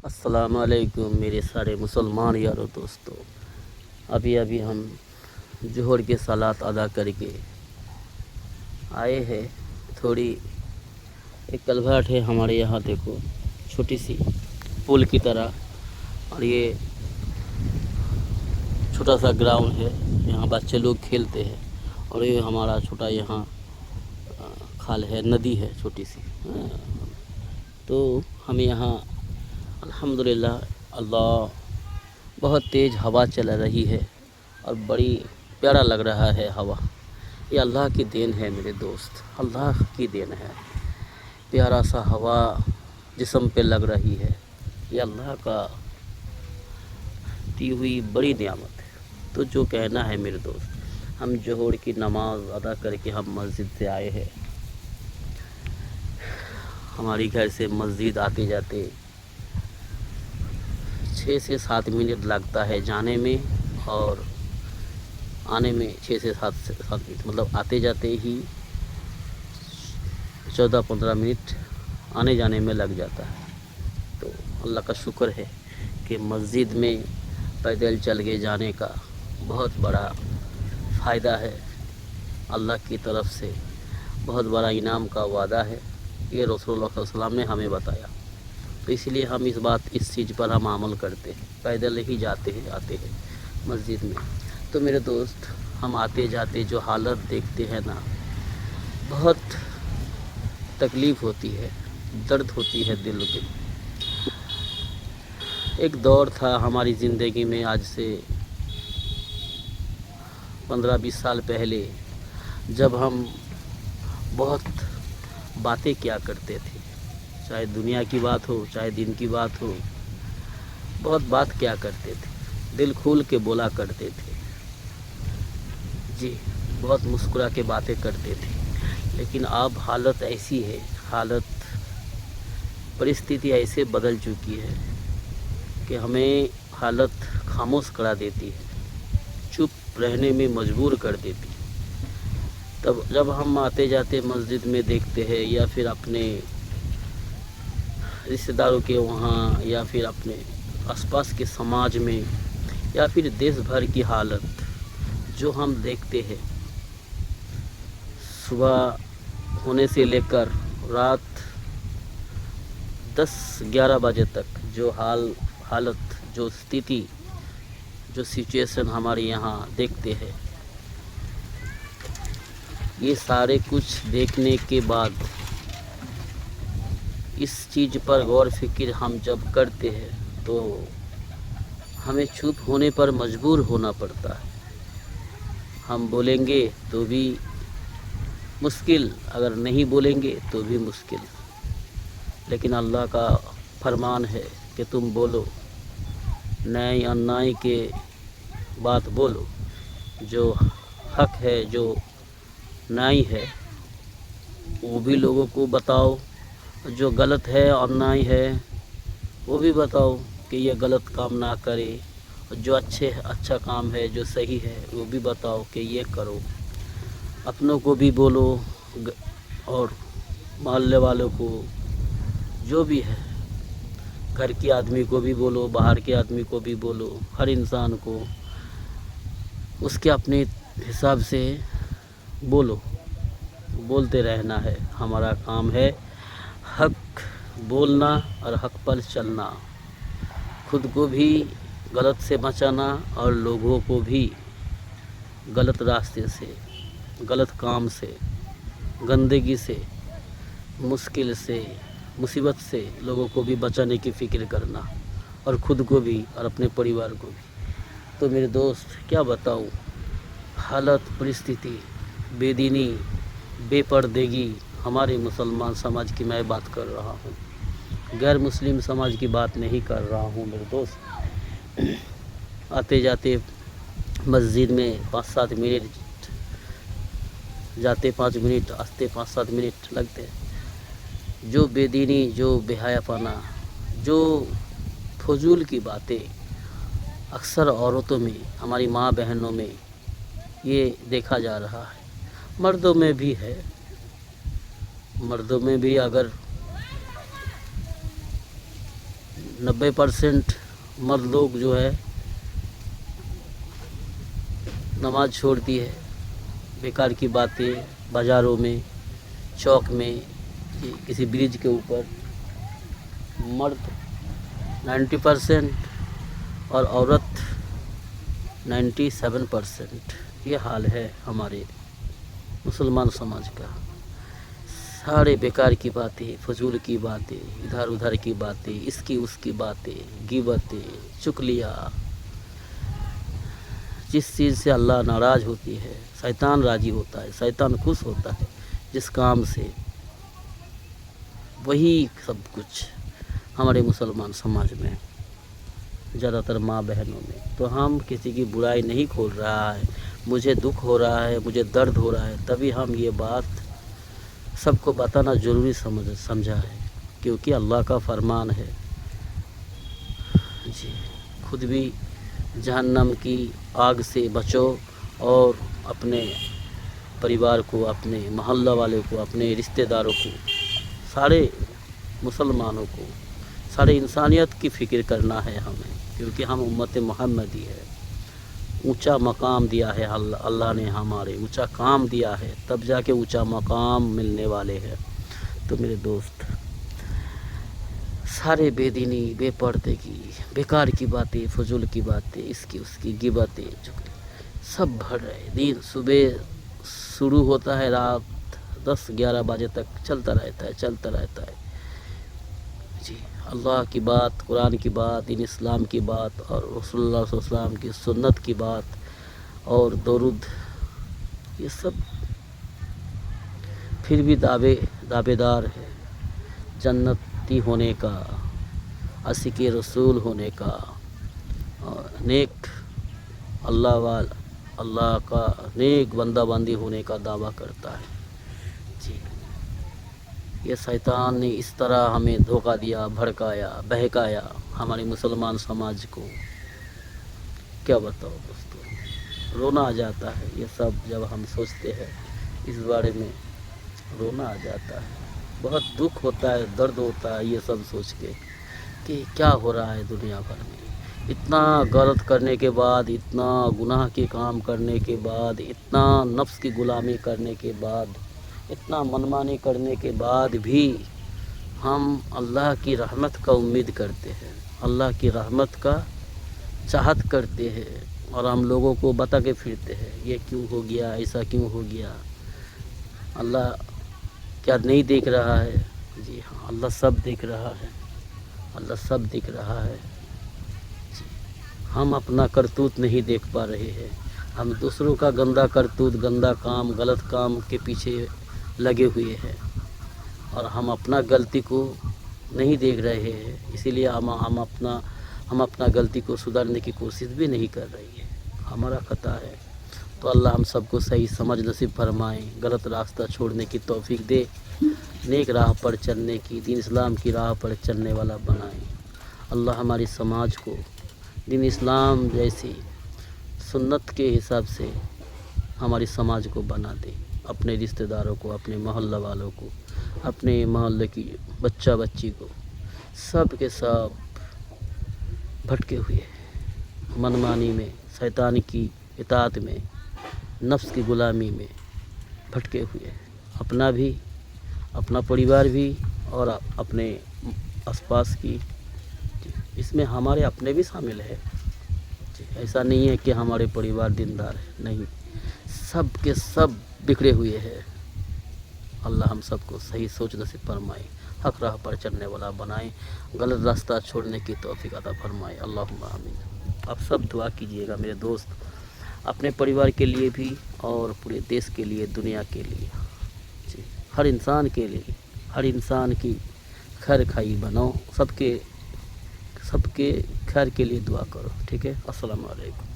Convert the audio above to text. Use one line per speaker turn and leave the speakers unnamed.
السلام علیکم میرے سارے مسلمان یارو دوستو، ابھی ہم ظہر کے صلات ادا کر کے آئے ہیں۔ تھوڑی ایک کلبھاٹ ہے ہمارے یہاں، دیکھو چھوٹی سی پل کی طرح، اور یہ چھوٹا سا گراؤنڈ ہے، یہاں بچے لوگ کھیلتے ہیں، اور یہ ہمارا چھوٹا یہاں کھال ہے، ندی ہے چھوٹی سی۔ تو ہم یہاں الحمدللہ اللہ بہت تیز ہوا چل رہی ہے اور بڑی پیارا لگ رہا ہے ہوا۔ یہ اللہ کی دین ہے میرے دوست، اللہ کی دین ہے۔ پیارا سا ہوا جسم پہ لگ رہی ہے، یہ اللہ کا دی ہوئی بڑی نعمت ہے۔ تو جو کہنا ہے میرے دوست، ہم ظہر کی نماز ادا کر کے ہم مسجد سے آئے ہیں۔ ہماری گھر سے مسجد آتے جاتے 6 سے 7 منٹ لگتا ہے جانے میں، اور آنے میں 6 سے 7 منٹ، مطلب آتے جاتے ہی 14-15 منٹ آنے جانے میں لگ جاتا ہے۔ تو اللہ کا شکر ہے کہ مسجد میں پیدل چل کے جانے کا بہت بڑا فائدہ ہے، اللہ کی طرف سے بہت بڑا انعام کا وعدہ ہے، یہ رسول اللہ صلی اللہ علیہ وسلم نے ہمیں بتایا۔ تو اس لیے ہم اس چیز پر ہم عمل کرتے ہیں، پیدل ہی جاتے ہیں آتے ہیں مسجد میں۔ تو میرے دوست، ہم آتے جاتے جو حالت دیکھتے ہیں نا، بہت تکلیف ہوتی ہے، درد ہوتی ہے دل کے۔ ایک دور تھا ہماری زندگی میں، آج سے 15-20 سال پہلے، جب ہم بہت باتیں کیا کرتے تھے، چاہے دنیا کی بات ہو چاہے دین کی بات ہو، بہت بات کیا کرتے تھے، دل کھول کے بولا کرتے تھے، جی بہت مسکرا کے باتیں کرتے تھے۔ لیکن اب حالت ایسی ہے، پرستھتی ایسے بدل چکی ہے کہ ہمیں حالت خاموش کرا دیتی ہے، چپ رہنے میں مجبور کر دیتی ہے۔ تب جب ہم آتے جاتے مسجد میں دیکھتے ہیں، یا پھر اپنے رشتہ داروں کے وہاں، یا پھر اپنے آس پاس کے سماج میں، یا پھر دیش بھر کی حالت جو ہم دیکھتے ہیں، صبح ہونے سے لے کر رات 10-11 بجے تک جو حالت، جو استھتی، جو سچویشن ہمارے یہاں دیکھتے ہیں، یہ سارے کچھ دیکھنے کے بعد اس چیز پر غور فکر ہم جب کرتے ہیں تو ہمیں چپ ہونے پر مجبور ہونا پڑتا ہے۔ ہم بولیں گے تو بھی مشکل، اگر نہیں بولیں گے تو بھی مشکل، لیکن اللہ کا فرمان ہے کہ تم بولو، نئے انائی کے بات بولو، جو حق ہے جو نائی ہے وہ بھی لوگوں کو بتاؤ، جو غلط ہے انائی ہے وہ بھی بتاؤ کہ یہ غلط کام نہ کرے، اور جو اچھا کام ہے جو صحیح ہے وہ بھی بتاؤ کہ یہ کرو۔ اپنوں کو بھی بولو اور محلے والوں کو، جو بھی ہے، گھر کے آدمی کو بھی بولو، باہر کے آدمی کو بھی بولو، ہر انسان کو اس کے اپنے حساب سے بولتے رہنا ہے۔ ہمارا کام ہے حق بولنا اور حق پر چلنا، خود کو بھی غلط سے بچانا اور لوگوں کو بھی غلط راستے سے، غلط کام سے، گندگی سے، مشکل سے، مصیبت سے لوگوں کو بھی بچانے کی فکر کرنا، اور خود کو بھی اور اپنے پریوار کو بھی۔ تو میرے دوست کیا بتاؤں، حالت، پرستھتی، بے دینی، بے پردگی ہمارے مسلمان سماج کی میں بات کر رہا ہوں، غیر مسلم سماج کی بات نہیں کر رہا ہوں میرے دوست۔ آتے جاتے مسجد میں 5-7 منٹ جاتے، 5 منٹ آتے، 5-7 منٹ لگتے ہیں۔ جو بے دینی، جو بے حیا پنا، جو فضول کی باتیں اکثر عورتوں میں، ہماری ماں بہنوں میں یہ دیکھا جا رہا ہے، مردوں میں بھی ہے، مردوں میں بھی اگر 90% मर्द लोग जो है नमाज छोड़ती है, बेकार की बातें बाज़ारों में, चौक में, किसी ब्रिज के ऊपर। मर्द 90% और औरत 97%। ये हाल है हमारे मुसलमान समाज का। सारे बेकार की बातें, फजूल की बातें, इधर उधर की बातें, इसकी उसकी बातें, गिबतें, चुगलियाँ। जिस चीज़ से अल्लाह नाराज़ होती है, शैतान राज़ी होता है, शैतान खुश होता है जिस काम से, वही सब कुछ हमारे मुसलमान समाज में, ज़्यादातर माँ बहनों में। तो हम किसी की बुराई नहीं खोल रहा है, मुझे दुख हो रहा है, मुझे दर्द हो रहा है, तभी हम ये बात सबको बताना ज़रूरी समझा है, क्योंकि अल्लाह का फरमान है जी। खुद भी जहन्नम की आग से बचो और अपने परिवार को, अपने मोहल्ला वाले को, अपने रिश्तेदारों को, सारे मुसलमानों को, सारे इंसानियत की फ़िक्र करना है हमें, क्योंकि हम उम्मत मोहम्मदी है। ऊंचा मकाम दिया है अल्लाह ने, हमारे ऊंचा काम दिया है, तब जाके ऊंचा मकाम मिलने वाले हैं। तो मेरे दोस्त, सारे बेदीनी, बेपर्दगी, बेकार की बातें, फजूल की बातें, इसकी उसकी गिबतें, सब भर रहे। दिन सुबह शुरू होता है, रात 10-11 बजे तक चलता रहता है जी। अल्लाह की बात, कुरान की बात, दीन इस्लाम की बात और रसूलुल्लाह सल्लल्लाहु अलैहि वसल्लम की सुन्नत की बात और दरूद, ये सब फिर भी दावेदार है जन्नती होने का, आशिक़े रसूल होने का, और नेक अल्लाह का नेक बंदा बंदी होने का दावा करता है जी। ये शैतान ने इस तरह हमें धोखा दिया, भड़काया, बहकाया हमारे मुसलमान समाज को, क्या बताओ दोस्तों। रोना आ जाता है ये सब जब हम सोचते हैं इस बारे में, रोना आ जाता है, बहुत दुख होता है, दर्द होता है ये सब सोच के कि क्या हो रहा है दुनिया भर में। इतना गलत करने के बाद, इतना गुनाह के काम करने के बाद, इतना नफ्स की गुलामी करने के बाद, इतना मनमानी करने के बाद भी हम अल्लाह की रहमत का उम्मीद करते हैं, अल्लाह की रहमत का चाहत करते हैं, और हम लोगों को बता के फिरते हैं ये क्यों हो गया, ऐसा क्यों हो गया। अल्लाह क्या नहीं देख रहा है? जी हाँ, अल्लाह सब देख रहा है, अल्लाह सब देख रहा है जी। हम अपना करतूत नहीं देख पा रहे हैं, हम दूसरों का गंदा करतूत, गंदा काम, गलत काम के पीछे लगे हुए हैं, और हम अपना गलती को नहीं देख रहे हैं। इसीलिए हम अपना गलती को सुधारने की कोशिश भी नहीं कर रही है, हमारा खता है। तो अल्लाह हम सबको सही समझ नसीब फरमाए, गलत रास्ता छोड़ने की तौफीक दे, नेक राह पर चलने की, दीन इस्लाम की राह पर चलने वाला बनाए। अल्लाह हमारी समाज को दीन इस्लाम जैसी सुन्नत के हिसाब से हमारी समाज को बना दे, अपने रिश्तेदारों को, अपने मोहल्ला वालों को, अपने मोहल्ले की बच्चा बच्ची को, सब के सब भटके हुए, मनमानी में, शैतान की इताअत में, नफ्स की गुलामी में भटके हुए, अपना भी, अपना परिवार भी और अपने आसपास की, इसमें हमारे अपने भी शामिल है जी। ऐसा नहीं है कि हमारे परिवार दीनदार है, नहीं, सब के सब बिखरे हुए हैं। अल्लाह हम सबको सही सोच नसीब फरमाए, हक राह पर चलने वाला बनाए, गलत रास्ता छोड़ने की तौफीक अता फरमाए। अल्लाहुम्मा आमीन। आप सब दुआ कीजिएगा मेरे दोस्त, अपने परिवार के लिए भी और पूरे देश के लिए, दुनिया के लिए जी, हर इंसान के लिए, हर इंसान की खैर खाई बनो, सबके खैर के लिए दुआ करो, ठीक है। अस्सलाम वालेकुम।